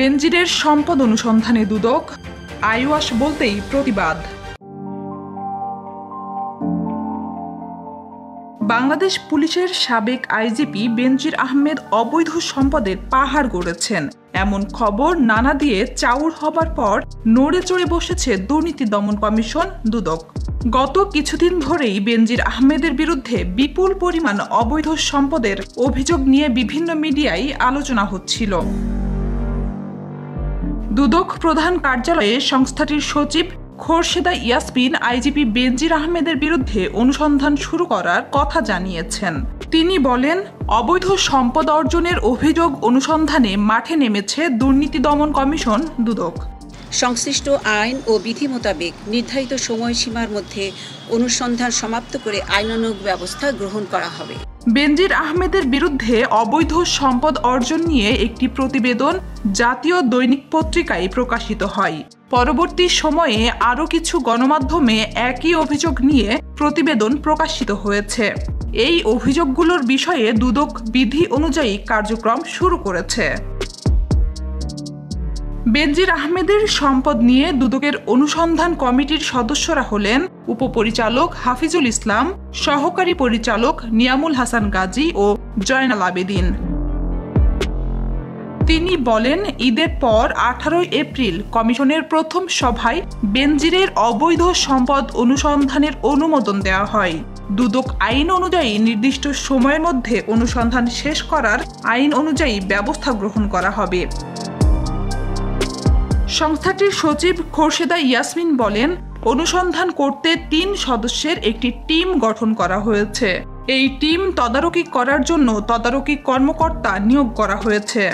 বেনজিরের সম্পদ অনুসন্ধানে দুদক, আইওয়াস বলতেই প্রতিবাদ। বাংলাদেশ পুলিশের সাবেক আইজিপি বেনজির আহমেদ অবৈধ সম্পদের পাহাড় গড়েছেন এমন খবর নানা দিয়ে চাউর হবার পর নড়ে চড়ে বসেছে দুর্নীতি দমন কমিশন দুদক। গত কিছুদিন ধরেই বেনজির আহমেদের বিরুদ্ধে বিপুল পরিমাণ অবৈধ সম্পদের অভিযোগ নিয়ে বিভিন্ন মিডিয়ায় আলোচনা হচ্ছিল। দুদক প্রধান কার্যালয়ে সংস্থাটির সচিব খোরশেদা ইয়াসমিন আইজিপি বেনজির আহমেদের বিরুদ্ধে অনুসন্ধান শুরু করার কথা জানিয়েছেন। তিনি বলেন, অবৈধ সম্পদ অর্জনের অভিযোগ অনুসন্ধানে মাঠে নেমেছে দুর্নীতি দমন কমিশন দুদক। সংশ্লিষ্ট আইন ও বিধি মোতাবেক নির্ধারিত সময়সীমার মধ্যে অনুসন্ধান সমাপ্ত করে আইনানুগ ব্যবস্থা গ্রহণ করা হবে। বেনজির আহমেদের বিরুদ্ধে অবৈধ সম্পদ অর্জন নিয়ে একটি প্রতিবেদন জাতীয় দৈনিক পত্রিকায় প্রকাশিত হয়। পরবর্তী সময়ে আরও কিছু গণমাধ্যমে একই অভিযোগ নিয়ে প্রতিবেদন প্রকাশিত হয়েছে। এই অভিযোগগুলোর বিষয়ে দুদক বিধি অনুযায়ী কার্যক্রম শুরু করেছে। বেনজির আহমেদের সম্পদ নিয়ে দুদকের অনুসন্ধান কমিটির সদস্যরা হলেন উপপরিচালক হাফিজুল ইসলাম, সহকারী পরিচালক নিয়ামুল হাসান গাজী ও জয়নাল আবেদিন। তিনি বলেন, ঈদের পর 18 এপ্রিল কমিশনের প্রথম সভায় বেনজিরের অবৈধ সম্পদ অনুসন্ধানের অনুমোদন দেওয়া হয়। দুদক আইন অনুযায়ী নির্দিষ্ট সময়ের মধ্যে অনুসন্ধান শেষ করার আইন অনুযায়ী ব্যবস্থা গ্রহণ করা হবে। সংস্থাটির সচিব খোরশেদা ইয়াসমিন বলেন, অনুসন্ধান করতে 3 সদস্যের একটি টিম গঠন করা হয়েছে। এই টিম তদারকি করার জন্য তদারকি কর্মকর্তা নিয়োগ করা হয়েছে।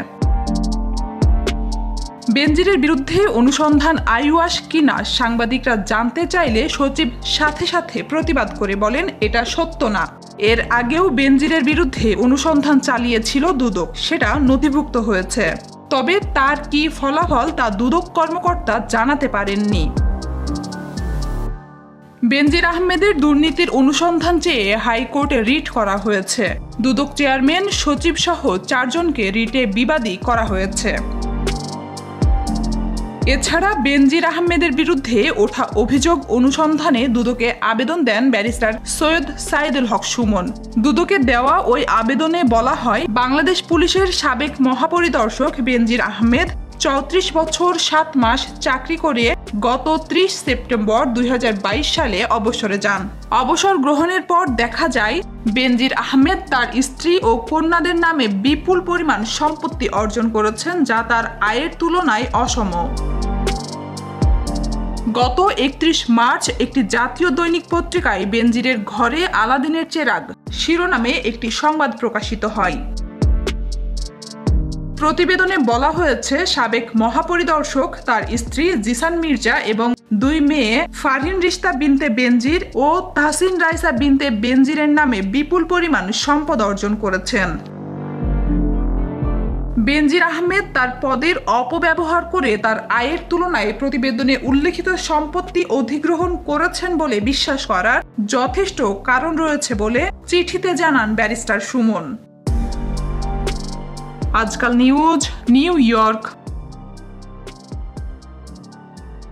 বেনজিরের বিরুদ্ধে অনুসন্ধান আইওয়াস কিনা সাংবাদিকরা জানতে চাইলে সচিব সাথে সাথে প্রতিবাদ করে বলেন, এটা সত্য না। এর আগেও বেনজিরের বিরুদ্ধে অনুসন্ধান চালিয়েছিল দুদক, সেটা নথিভুক্ত হয়েছে। তবে তার কি ফলাফল তা দুদক কর্মকর্তা জানাতে পারেননি। বেনজির আহমেদের দুর্নীতির অনুসন্ধান চেয়ে হাইকোর্টে রিট করা হয়েছে। দুদক চেয়ারম্যান, সচিব সহ 4 জনকে রিটে বিবাদী করা হয়েছে। এছাড়া বেনজির আহমেদের বিরুদ্ধে ওঠা অভিযোগ অনুসন্ধানে দুদকে আবেদন দেন ব্যারিস্টার সৈয়দ সাইদুল হক সুমন। দুদকে দেওয়া ওই আবেদনে বলা হয়, বাংলাদেশ পুলিশের সাবেক মহাপরিদর্শক বেনজির আহমেদ 34 বছর 7 মাস চাকরি করে গত 30 সেপ্টেম্বর 2022 সালে অবসরে যান। অবসর গ্রহণের পর দেখা যায় বেনজির আহমেদ তার স্ত্রী ও কন্যাদের নামে বিপুল পরিমাণ সম্পত্তি অর্জন করেছেন, যা তার আয়ের তুলনায় অসম। গত 31 মার্চ একটি জাতীয় দৈনিক পত্রিকায় বেনজিরের ঘরে আলাদিনের চেরাগ শিরোনামে একটি সংবাদ প্রকাশিত হয়। প্রতিবেদনে বলা হয়েছে, সাবেক মহাপরিদর্শক, তার স্ত্রী জিসান মির্জা এবং 2 মেয়ে ফারহিন রিশতা বিনতে বেনজির ও তাহসিন রাইসা বিনতে বেনজিরের নামে বিপুল পরিমাণ সম্পদ অর্জন করেছেন। বেনজির আহমেদ তার পদের অপব্যবহার করে তার আয়ের তুলনায় প্রতিবেদনে উল্লেখিত সম্পত্তি অধিগ্রহণ করেছেন বলে বিশ্বাস করার যথেষ্ট কারণ রয়েছে বলে চিঠিতে জানান ব্যারিস্টার সুমন। আজকাল নিউজ, নিউ ইয়র্ক।